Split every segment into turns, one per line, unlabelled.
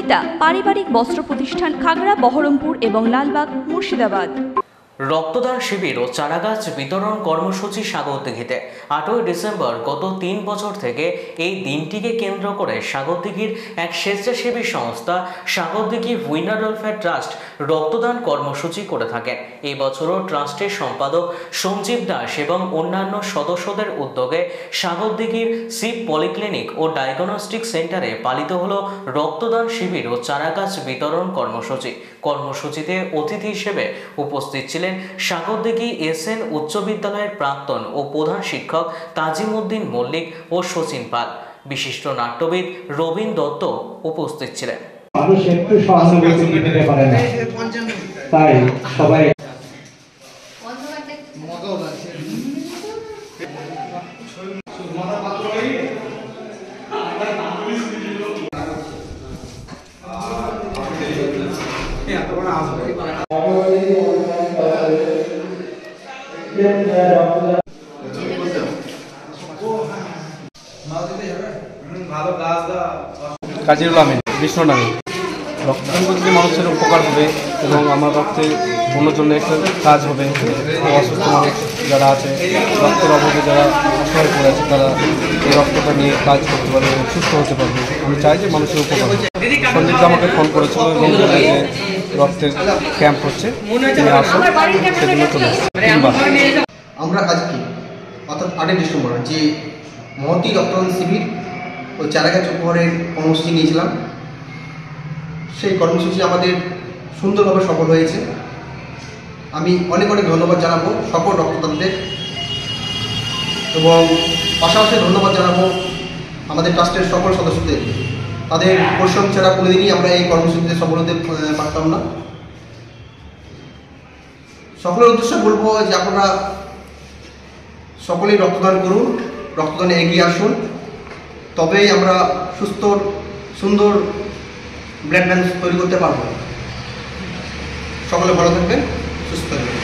সুনিতা পারিবারিক বস্ত্র প্রতিষ্ঠান, খাগড়া, বহরমপুর এবং লালবাগ, মুর্শিদাবাদ।
রক্তদান শিবির ও চারাগাছ বিতরণ কর্মসূচি সাগরদিঘিতে 8ই ডিসেম্বর। গত 3 বছর থেকে এই দিনটিকে কেন্দ্র করে সাগরদিঘির এক স্বেচ্ছাসেবী সংস্থা সাগরদিঘি উইনার ওয়েলফেয়ার ট্রাস্ট রক্তদান কর্মসূচি করে থাকেন। এই বছরও ট্রাস্টের সম্পাদক সঞ্জীব দাস এবং অন্যান্য সদস্যদের উদ্যোগে সাগরদিঘির সিপ পলিক্লিনিক ও ডায়াগনস্টিক সেন্টারে পালিত হলো রক্তদান শিবির ও চারাগাছ বিতরণ কর্মসূচি। কর্মসূচিতে অতিথি হিসেবে উপস্থিত ছিলেন সাগরদিঘি এসএন উচ্চ বিদ্যালয়ের প্রাক্তন ও প্রধান শিক্ষক তাজিম উদ্দিন মল্লিক ও শচীন পাল। বিশিষ্ট নাট্যবিদ রবীন দত্ত উপস্থিত ছিলেন।
মানুষ একটু সহানুভূতি দিতে পারে না, তাই সবাই
কাজীরুল আমিন বিষ্ণু নামে। রক্তদান করলে মানুষের উপকার হবে এবং আমার রক্তে অন্যজনের একটা কাজ হবে। অসুস্থ মানুষ যারা আছে, রক্তের অভাবে যারা অসহায় পড়ে আছে, তারা এই রক্তটা নিয়ে কাজ করতে পারবে এবং সুস্থ হতে পারবে। আমি চাই যে মানুষের উপকার হবে। সন্দীপ আমাকে ফোন করেছিল এবং বলে যে রক্তের ক্যাম্প হচ্ছে, তিনি আসেন, সেজন্য চলে এসেছে।
আমরা আজকে অর্থাৎ 8ই ডিসেম্বর যে মহতী রক্তদান শিবির ও চারাগাছ উপহারের কর্মসূচি নিয়েছিলাম, সেই কর্মসূচি আমাদের সুন্দরভাবে সফল হয়েছে। আমি অনেক অনেক ধন্যবাদ জানাবো সকল রক্তদাতাদের এবং পাশাপাশি ধন্যবাদ জানাবো আমাদের ট্রাস্টের সকল সদস্যদের। তাদের পরিশ্রম ছাড়া কোনোদিনই আমরা এই কর্মসূচিতে সফল হতে পারতাম না। সকলের উদ্দেশ্যে বলবো যে আপনারা সকলেই রক্তদান করুন, রক্তদানে এগিয়ে আসুন, তবেই আমরা সুস্থ সুন্দর ব্লাড ব্যাংক তৈরি করতে পারবো। সকলে ভালো থাকবেন, সুস্থ থাকবেন।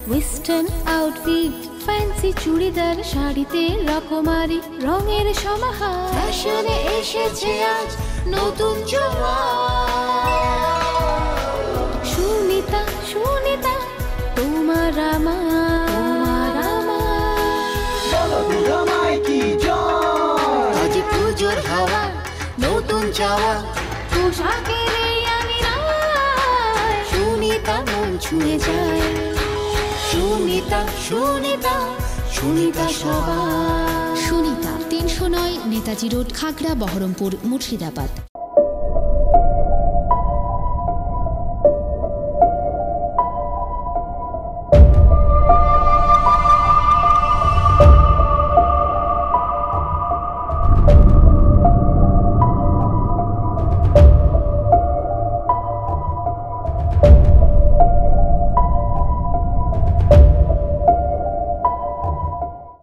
ওয়েস্টার্ন আউটফিট, ফ্যান্সি চুড়িদার, শাড়িতে রকমারি রঙের সমাহার, ফ্যাশনে এসেছে আজ নতুন সুনিতা, সুনিতা তোমার আমার আজ পুজোর হাওয়া, নতুন চাওয়া পোশাকের আমি সুনিতা মন ছুঁয়ে যায়। সুনিতা, সুনিতা, সুনিতা সবার।
সুনিতা 309 নেতাজি রোড, খাগড়া, বহরমপুর, মুর্শিদাবাদ।